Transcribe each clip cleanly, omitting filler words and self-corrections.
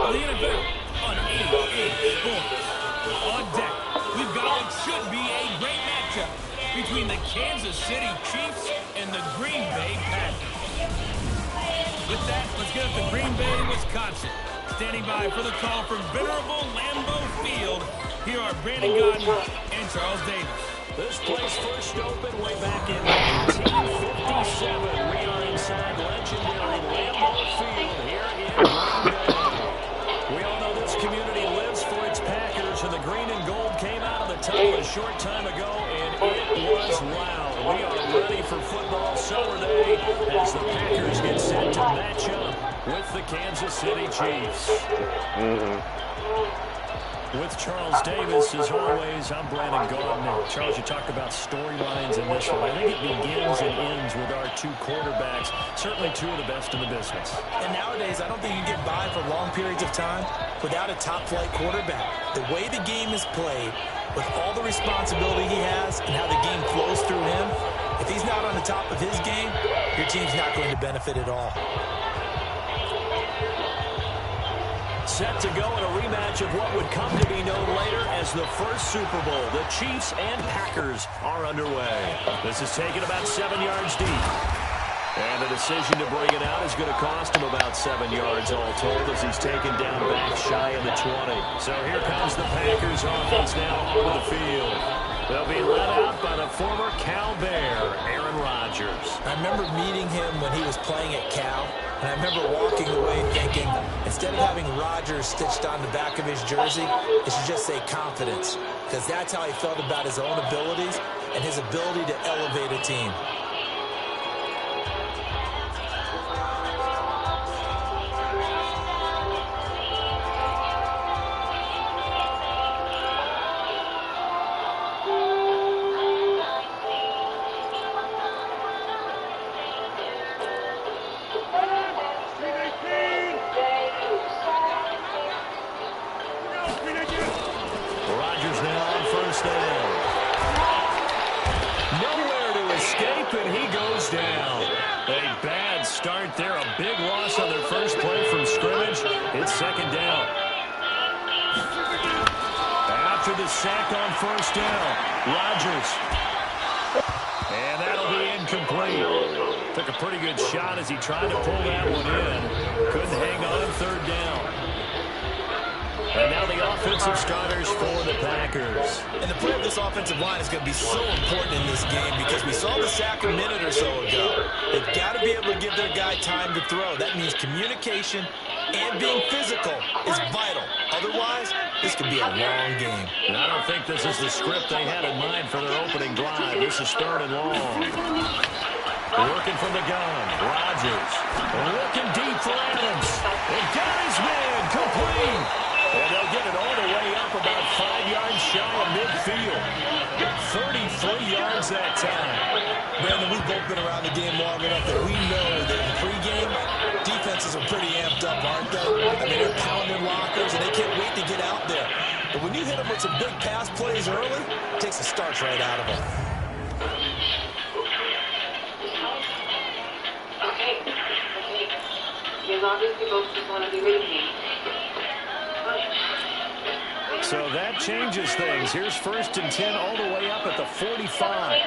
for the NFL on EA Sports. On deck, we've got what should be a great matchup between the Kansas City Chiefs and the Green Bay Packers. With that, let's get up to Green Bay, Wisconsin. Standing by for the call from venerable Lambeau Field, here are Brandon Gaudin and Charles Davis. This place first opened way back in 1957. We are inside legendary Lambeau Field here in Green Bay. We all know this community lives for its Packers, and the green and gold came out of the tunnel a short time ago, and it was loud. We are ready for football, so are they, as the Packers get set to match up with the Kansas City Chiefs. With Charles Davis, as always, I'm Brandon Gaudin. Charles, you talked about storylines in this one. I think it begins and ends with our two quarterbacks, certainly two of the best in the business. And nowadays, I don't think you can get by for long periods of time without a top-flight quarterback. The way the game is played, with all the responsibility he has and how the game flows through him, if he's not on the top of his game, your team's not going to benefit at all. Set to go in a rematch of what would come to be known later as the first Super Bowl. The Chiefs and Packers are underway. This is taken about 7 yards deep. And the decision to bring it out is going to cost him about 7 yards all told as he's taken down back shy of the 20. So here comes the Packers offense now over the field. They'll be led out by the former Cal Bear, Aaron Rodgers. I remember meeting him when he was playing at Cal, and I remember walking away thinking, instead of having Rodgers stitched on the back of his jersey, it should just say confidence, because that's how he felt about his own abilities and his ability to elevate a team. Second down. After the sack on first down, Rodgers. And that'll be incomplete. Took a pretty good shot as he tried to pull that one in. Couldn't hang on third down. And now the offensive starters for the Packers. And the play of this offensive line is going to be so important in this game because we saw the sack a minute or so ago. They've got to be able to give their guy time to throw. That means communication and being physical is vital. Otherwise, this could be a long game. And I don't think this is the script they had in mind for their opening drive. This is third and long. Working from the gun, Rodgers. Looking deep for Adams. And got his man complete. And they'll get it all the way up about 5 yards shy of midfield. 33 yards that time. Brandon, we've both been around the game long enough that we know that in pregame, defenses are pretty amped up, aren't they? I mean, they're pounding lockers, and they can't wait to get out there. But when you hit them with some big pass plays early, it takes the starch right out of them. Okay. You're obviously both just want to be reading. So that changes things. Here's 1st and 10 all the way up at the 45.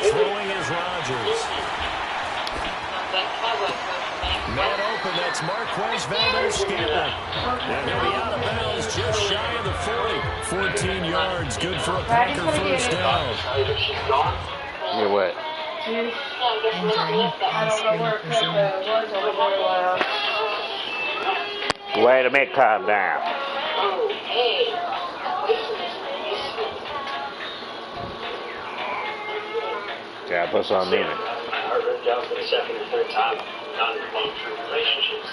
Throwing is Rodgers. Man open, that's Marquez Valdez-Scantling. And he'll be out of bounds just shy of the 40. 14 yards, good for a Packer first down. You're what? Wait a minute, calm down. Yeah, put something in it. I heard it down for the second and third time. Not in long-term relationships.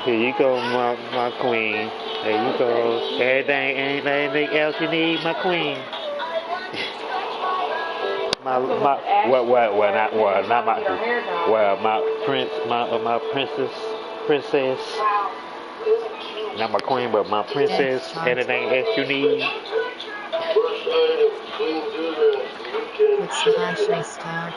Here you go, my queen. There you go. Anything else you need, my queen. my princess. Not my queen, but my princess. Anything else you need? It's the fashion start.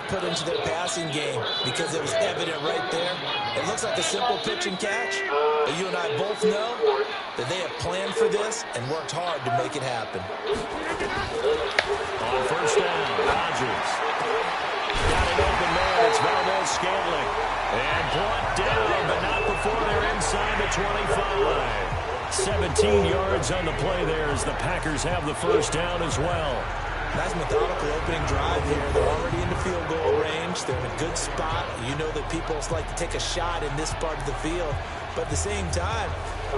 Put into their passing game because it was evident right there. It looks like a simple pitch and catch, but you and I both know that they have planned for this and worked hard to make it happen. On first down, Rodgers. Got an open man. It's Valdez-Scantling. And brought down, but not before they're inside the 25. 17 yards on the play there as the Packers have the first down as well. Nice methodical opening drive here. They're already in the field goal range. They're in a good spot. You know that people like to take a shot in this part of the field. But at the same time,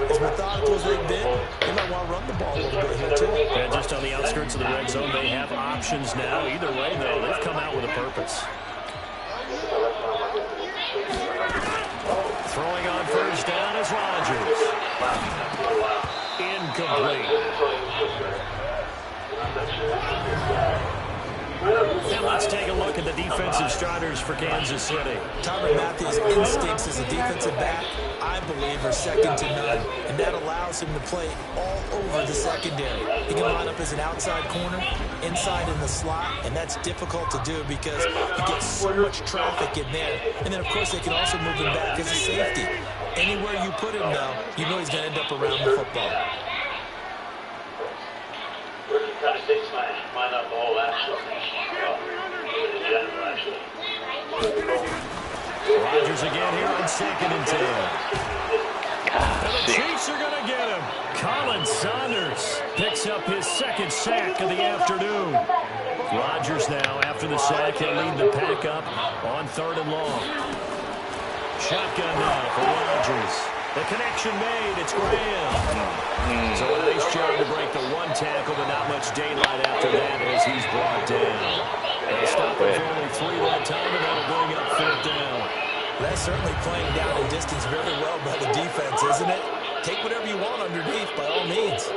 as methodical as they've been, they might want to run the ball a little bit here, too. And just on the outskirts of the red zone, they have options now. Either way, though, they've come out with a purpose. Throwing on first down is Rodgers. Incomplete. And let's take a look at the defensive starters for Kansas City. Tyrann Mathieu's instincts as a defensive back, I believe, are second to none. And that allows him to play all over the secondary. He can line up as an outside corner, inside in the slot, and that's difficult to do because he gets so much traffic in there. And then, of course, they can also move him back as a safety. Anywhere you put him, though, you know he's going to end up around the football. Kind of takes mine up the whole actually. In general, actually. Rodgers again here on 2nd and 10. And the Chiefs are going to get him. Colin Saunders picks up his second sack of the afternoon. Rodgers now, after the sack, he'll lead the pack up on 3rd and long. Shotgun now for Rodgers. The connection made. It's Graham. So a nice job to break the one tackle, but not much daylight after that as he's brought down. They'll stop it for only 3 that time, and that'll bring up 5th down. That's certainly playing down in distance very well by the defense, isn't it? Take whatever you want underneath, by all means.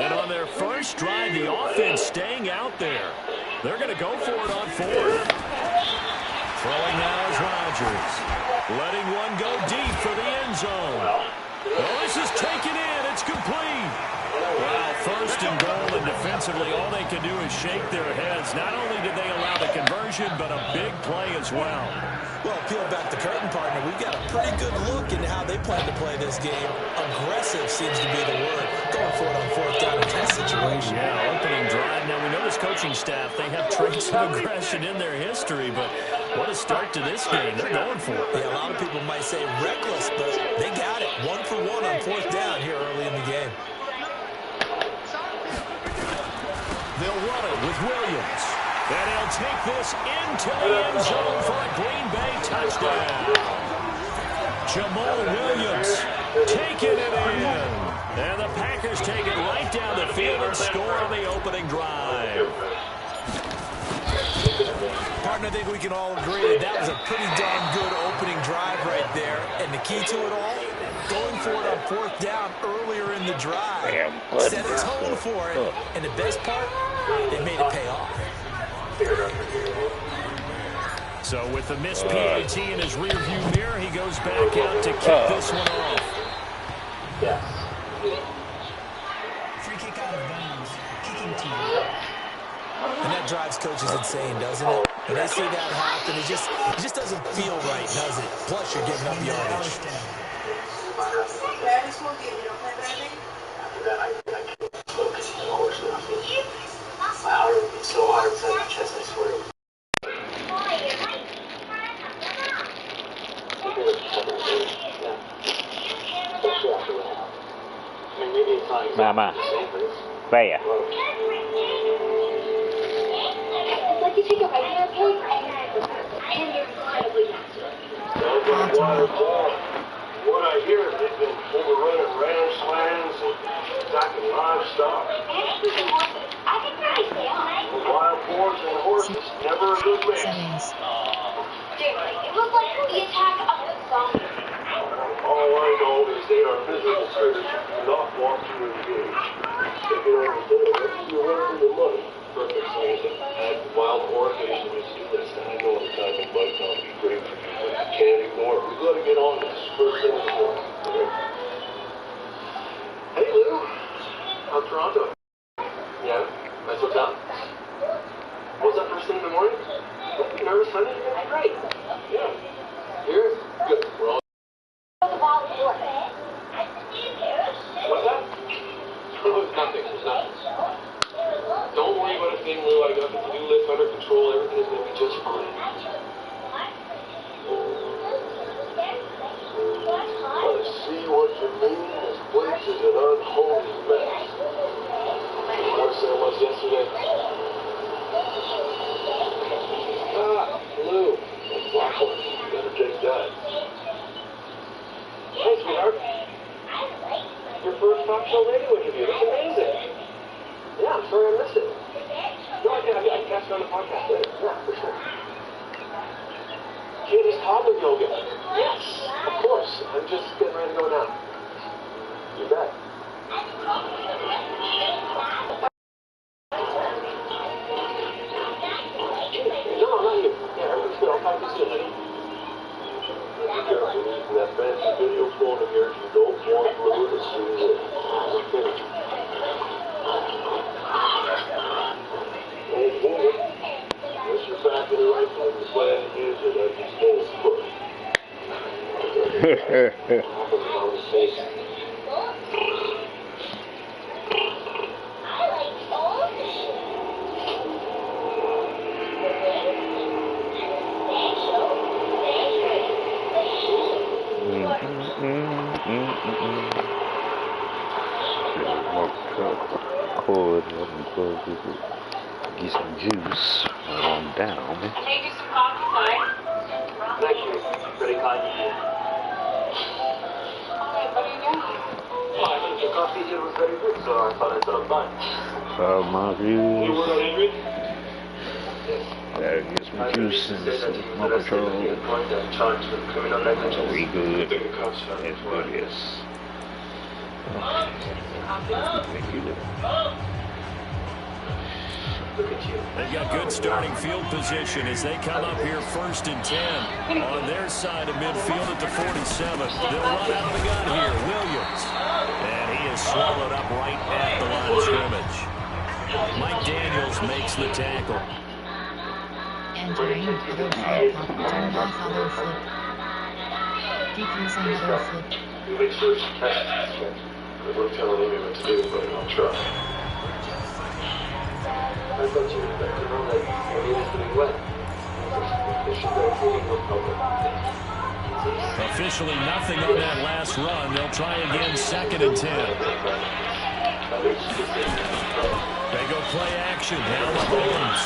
And on their first drive, the offense staying out there. They're going to go for it on 4th. Throwing now is Rodgers. Letting one go deep for the end zone. Well, this is taken in. It's complete. Well, 1st and goal, and defensively, all they can do is shake their heads. Not only did they allow the conversion, but a big play as well. Well, peel back the curtain, partner. We've got a pretty good look into how they plan to play this game. Aggressive seems to be the word. Going for it on 4th down in that situation. Yeah, opening drive. Now, we know this coaching staff, they have traits of aggression in their history, but what a start to this game. They're going for it. Yeah, a lot of people might say reckless, but they got it. 1 for 1 on 4th down here early in the game. They'll run it with Williams. And he'll take this into the end zone for a Green Bay touchdown. Jamal Williams taking it in. And the Packers take it right down the field and score on the opening drive. Partner, I think we can all agree that was a pretty darn good opening drive right there. And the key to it all, going for it on 4th down earlier in the drive. Set a tone for it. And the best part, they made it pay off. So with the missed PAT in his rearview mirror, he goes back out to kick this one off. Free kick out of bounds. Kicking team. And that drives coaches insane, doesn't it? When they see that happen, it just doesn't feel right, does it? Plus, you're giving up yardage. After that, I can't focus, of course. My heart would beat so hard inside my chest, I swear. Mama, Bea. It's like you take a regular cake and you're incredibly What I hear is they've been overrunning ranchlands and attacking livestock. I can really stay on. Wild boars and horses, never a good mix. Settings. It was like the attack of the zombies. All I know is they are miserable critters who do not want to engage. They get over there, you run for your money. Perfect solution. Add wild orchids and you see this. I know the timing might not be great for you, but you can't ignore it. We've got to get on this first thing in the morning. Okay? Hey, Lou. How's Toronto? Yeah? Nice hotel? What was that first thing in the morning? You nervous, honey? Great. Yeah. Here? Good. We're all... What's that? Oh, it's nothing. It's nothing. Don't worry about a thing, Lou. I got the to-do list under control. Everything is going to be just fine. I see what you mean. This place is an unholy mess. Worse than it was yesterday. Lou. That's awful. You better take that. Hey, sweetheart. Your first talk show radio interview. That's amazing. Yeah, I'm sorry I missed it. No, I can catch it on the podcast later. Yeah, for sure. Katie's toddler yoga. Yes, of course. I'm just getting ready to go now. You bet. No, not you. Yeah, everything's good. I'll talk to you soon, honey. Be careful using that fancy video phone of yours. You don't want fluid as soon as it. Unless you're back in the right place, you plan to use it. I just don't put it. Get some juice on down. Take you some coffee, sorry. Thank you. Very kind of you. Alright, what are you doing? I think the coffee here was very good, so I thought I'd stop by. My You views. were not angry? Gotta get some juice and some more control. Charged with criminal negligence. We good. The cops found That's good, yes. Thank you. Look at you. They've got good starting field position as they come up here 1st and 10 on their side of midfield at the 47. They'll run out of the gun here. Williams. And he is swallowed up right at the line of scrimmage. Mike Daniels makes the tackle. Entering other flip. Turn off other flip. Defense and other flip. You make sure she catches it. Good luck telling me what to do, but I'll try. I thought you would like to know that your knee is doing well. They should go fully no problem. Officially nothing on that last run. They'll try again 2nd and 10. They go play action. Now Mahomes.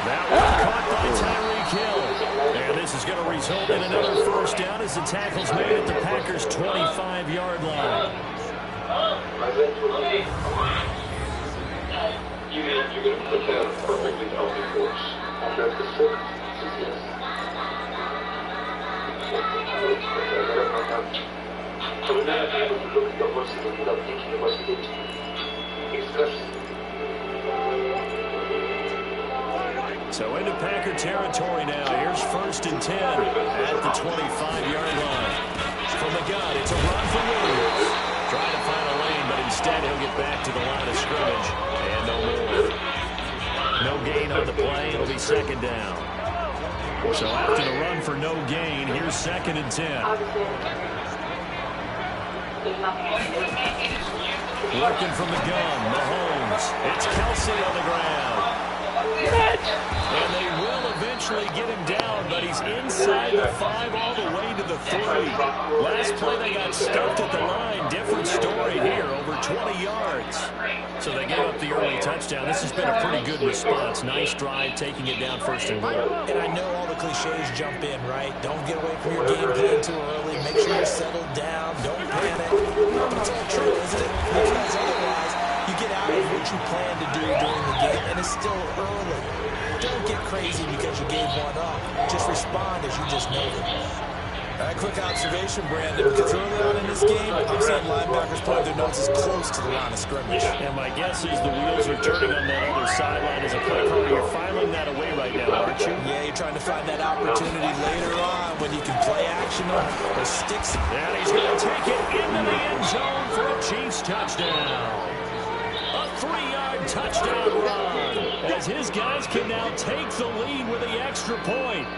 That one caught by Tyreek Hill. And this is going to result in another first down as the tackle's made at the Packers' 25-yard line. You mean you're going to put down a perfectly healthy horse? That's the circumstances, yes. So we're not able to look at the horses without thinking about the discussion. So into Packer territory now. Here's 1st and 10 at the 25-yard line. From the gun, it's a run for Williams. Trying to find a lane, but instead he'll get back to the line of scrimmage. And no gain on the play. It'll be second down. So after the run for no gain, here's 2nd and 10. Working from the gun, Mahomes. It's Kelsey on the ground. And they will eventually get him down, but he's inside the 5 all the way to the 3. Last play they got stuffed at the line. Different story here, over 20 yards. So they gave up the early touchdown. This has been a pretty good response. Nice drive, taking it down 1st and goal. And I know all the cliches jump in, right? Don't get away from your game plan too early. Make sure you're settled down. Don't panic. But it's all true, isn't it? Because otherwise, you get out of what you plan to do during the game, and it's still early. Don't get crazy because you gave one up. Just respond as you just noted. All right, quick observation, Brandon, because early on in this game, I'm seeing linebackers putting their noses close to the line of scrimmage. And my guess is the wheels are turning on that other sideline as a play caller. You're filing that away right now, aren't you? Yeah, you're trying to find that opportunity later on when you can play action or sticks. And he's going to take it into the end zone for a Chiefs touchdown. A 3-yard touchdown run as his guys can now take the lead with the extra point.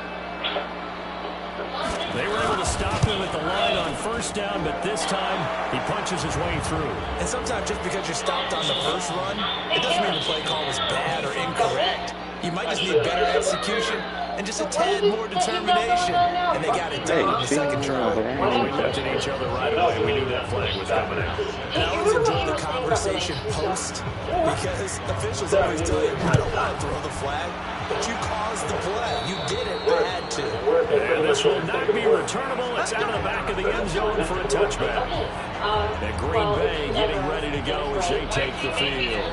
They were able to stop him at the line on 1st down, but this time he punches his way through. And sometimes just because you're stopped on the first run, it doesn't mean the play call was bad or incorrect. You might just need better execution and just a tad more determination. And they got it done on the 2nd try. We looked at each other right away. We knew that flag was coming out. And I always enjoy the conversation post because officials always tell you, I don't want to throw the flag, but you caused the play. You did it. I had to. And this will not be returnable. It's out of the back of the end zone for a touchback. And Green Bay getting ready to go as they take the field.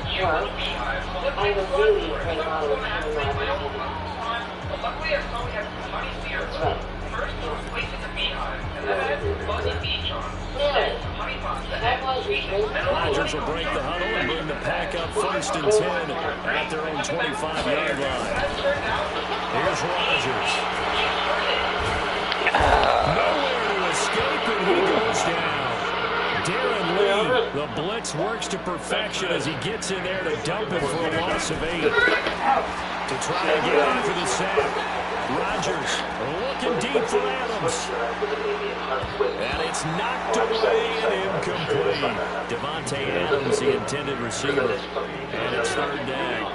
Rodgers will break the huddle and bring the pack up 1st and 10 at their own 25-yard line. Here's Rodgers. Nowhere to escape, and he goes down. Darren Lee, the blitz works to perfection as he gets in there to dump it for a loss of 8. To try to get after the sack. Rodgers looking deep for Adams. And it's knocked away and incomplete. Devontae Adams, the intended receiver. And it's 3rd down.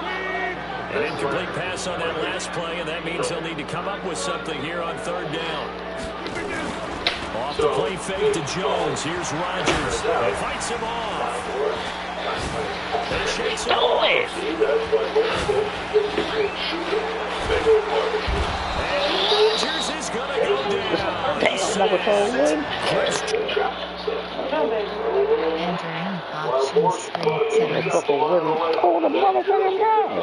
An incomplete pass on that last play, and that means they'll need to come up with something here on 3rd down. Off the play fake to Jones. Here's Rodgers. He fights him off. And shakes him off. And Rodgers is going to go down. Entering option screen settings. Pull the motherfucking down.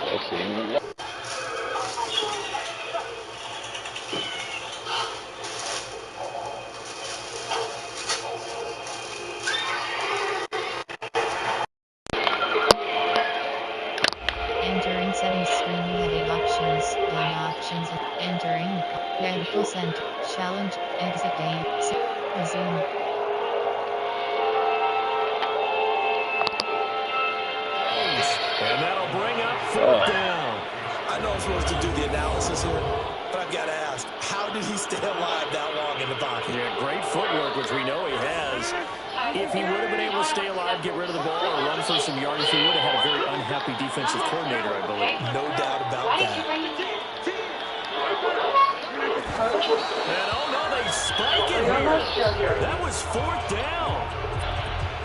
Let's see. Entering settings screen heading options. Game options. Entering. Medical center. Challenge. Exit game. Resume. And that'll bring up 4th down. I know I'm supposed to do the analysis here, but I've got to ask, how did he stay alive that long in the pocket? Yeah, great footwork, which we know he has. If he would have been able to stay alive, get rid of the ball, or run for some yardage, he would have had a very unhappy defensive coordinator, I believe. No doubt about that. And oh no, they spike it here. That was 4th down.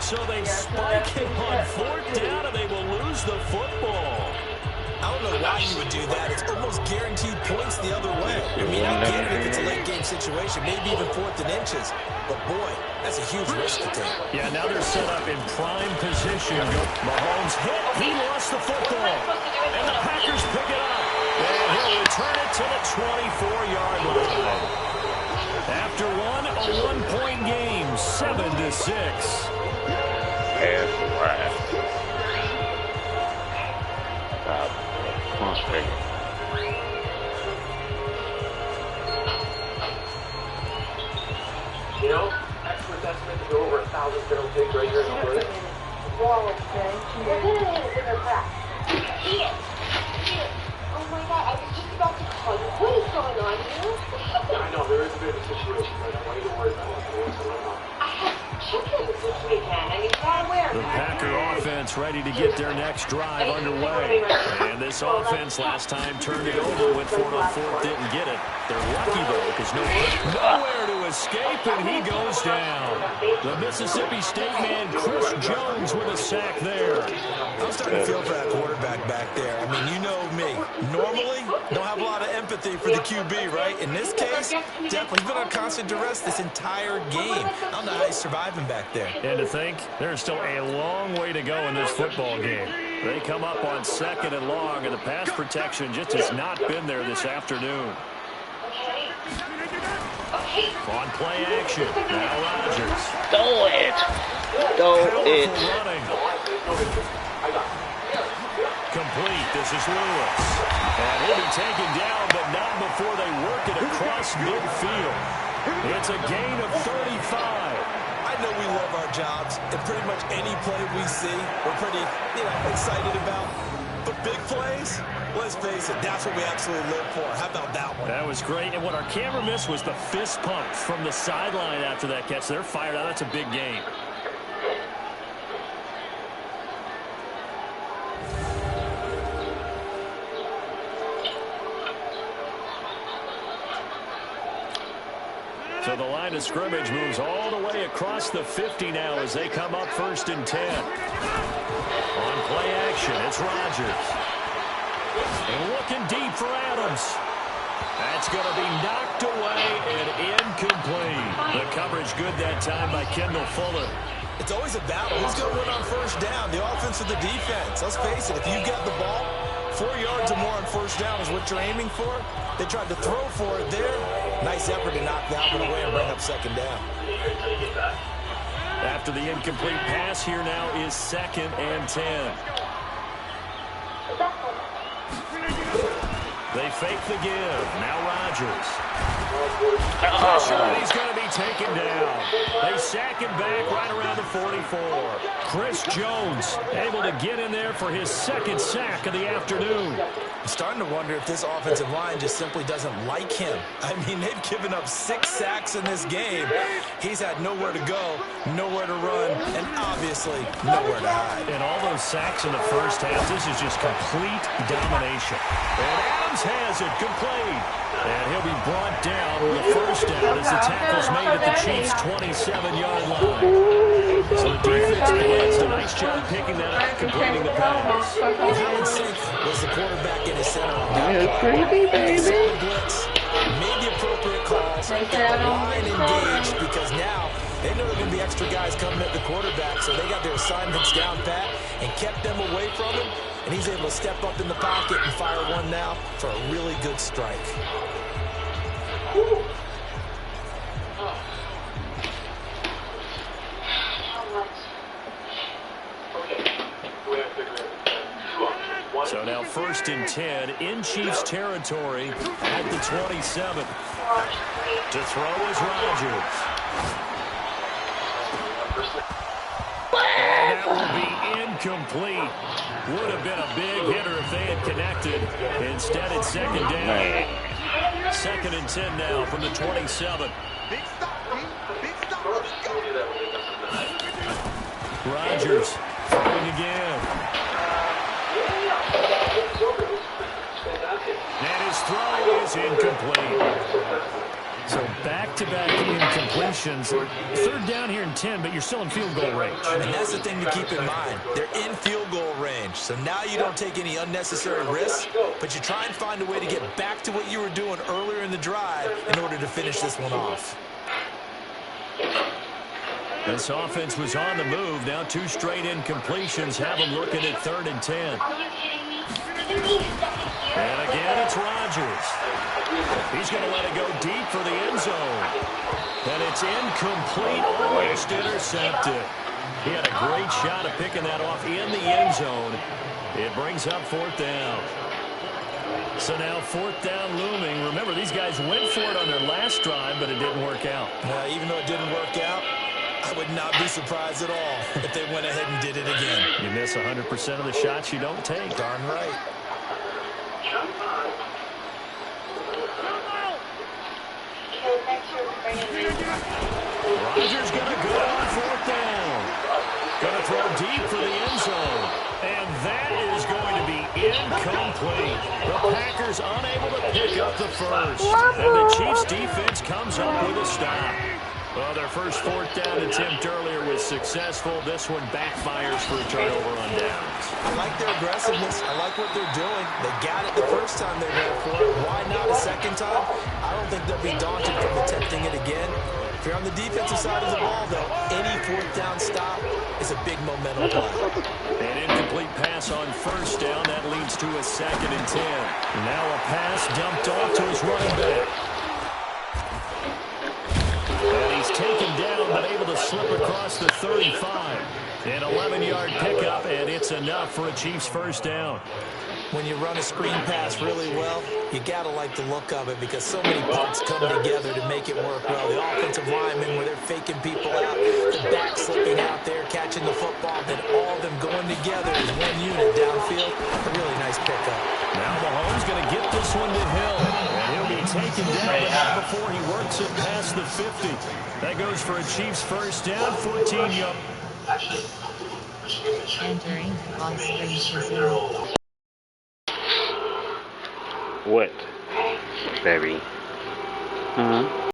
So they spike it on 4th down, and they will lose the football. I don't know why you would do that. It's almost guaranteed points the other way. I mean, I get it if it's a late game situation, maybe even 4th and inches. But boy, that's a huge risk to take. Yeah, now they're set up in prime position. Mahomes hit. He lost the football. And the Packers pick it up. And he'll return it to the 24-yard line. After a one-point game, 7-6. That's right. You know, Oh, okay. We're getting in a bigger crack. Oh my God, I was just about to call you. What is going on here? I know, there is a bit of a situation, but I don't want you to worry about what's going on. I have chickens this weekend. I mean, right where? The Packer offense ready to get their next drive underway. And this offense last time turned it over, went for it on fourth, didn't get it. They're lucky, though, because nowhere to escape, and he goes down. The Mississippi State man, Chris Jones, with a sack there. I'm starting to feel for that quarterback back there. I mean, you know me. Normally, don't have a lot of empathy for the QB, right? In this case, definitely he's been on constant duress this entire game. I don't know how he's surviving back there. And to think, there's still a long way to go in this football game. They come up on 2nd and long, and the pass protection just has not been there this afternoon. On play action, now Rodgers. Throw it. Throw it. Running. Complete. This is Lewis. And he'll be taken down, but not before they work it across midfield. It's a gain of 35. I know we love our jobs, and pretty much any play we see, we're pretty, excited about. But big plays, let's face it, that's what we absolutely live for. How about that one? That was great. And what our camera missed was the fist pump from the sideline after that catch. They're fired out. That's a big game. So the line of scrimmage moves all the way across the 50 now as they come up 1st and 10. On play action, it's Rodgers. And looking deep for Adams. That's going to be knocked away and incomplete. The coverage good that time by Kendall Fuller. It's always a battle. Who's going to win on 1st down, the offense or the defense? Let's face it, if you get the ball, 4 yards or more on 1st down is what you're aiming for. They tried to throw for it there. Nice effort to knock that one away and bring up 2nd down. After the incomplete pass, here now is 2nd and 10. They fake the give. Now Rodgers. Pressure, and he's going to be taken down. They sack him back right around the 44. Chris Jones able to get in there for his 2nd sack of the afternoon. I'm starting to wonder if this offensive line just simply doesn't like him. I mean, they've given up 6 sacks in this game. He's had nowhere to go, nowhere to run, and obviously nowhere to hide. And all those sacks in the first half, this is just complete domination. And Adams has it complete. And he'll be brought down with the 1st down as the tackle's made at the Chiefs' 27-yard line. So the defense blitz, a nice job picking that up, completing the pass. How in sync was the quarterback in his center on that It's creepy, baby. Saw the blitz, made the appropriate calls, got the line engaged, because now they know there are going to be extra guys coming at the quarterback, so they got their assignments down pat and kept them away from him, and he's able to step up in the pocket and fire one now for a really good strike. So now 1st and 10 in Chiefs territory at the 27. To throw is Rodgers. And that will be incomplete. Would have been a big hitter if they had connected. Instead, it's 2nd down. 2nd and 10 now from the 27. Rodgers throwing again. And his throw is incomplete. So back-to-back incompletions. 3rd down here and 10, but you're still in field goal range. And that's the thing to keep in mind. They're in field goal range. So now you don't take any unnecessary risks, but you try and find a way to get back to what you were doing earlier in the drive in order to finish this one off. This offense was on the move. Now 2 straight incompletions have them looking at 3rd and 10. Are you kidding me? And again, it's Rodgers. He's going to let it go deep for the end zone. And it's incomplete, almost intercepted. He had a great shot at picking that off in the end zone. It brings up 4th down. So now 4th down looming. Remember, these guys went for it on their last drive, but it didn't work out. Even though it didn't work out, I would not be surprised at all if they went ahead and did it again. miss 100% of the shots you don't take. Darn right. Rodgers going to go on 4th down. Going to throw deep for the end zone. And that is going to be incomplete. The Packers unable to pick up the first. And the Chiefs defense comes up with a stop. Well, their first 4th down attempt earlier was successful. This one backfires for a turnover on downs. I like their aggressiveness. I like what they're doing. They got it the first time they went for it. Why not a second time? I don't think they'll be daunted from attempting it again. If you're on the defensive side of the ball, though, any 4th down stop is a big momentum play. An incomplete pass on 1st down. That leads to a 2nd and 10. Now a pass dumped off to his running back. And he's taken down, but able to slip across the 35. An 11-yard pickup, and it's enough for a Chiefs first down. When you run a screen pass really well, you got to like the look of it because so many parts come together to make it work well. The offensive linemen, where they're faking people out, the back slipping out there, catching the football, then all of them going together as one unit downfield. A really nice pickup. Now Mahomes going to get this one to Hill, and he'll be taken down before he works it past the 50. That goes for a Chiefs first down, 14 yards. Entering on screen position. What? Baby.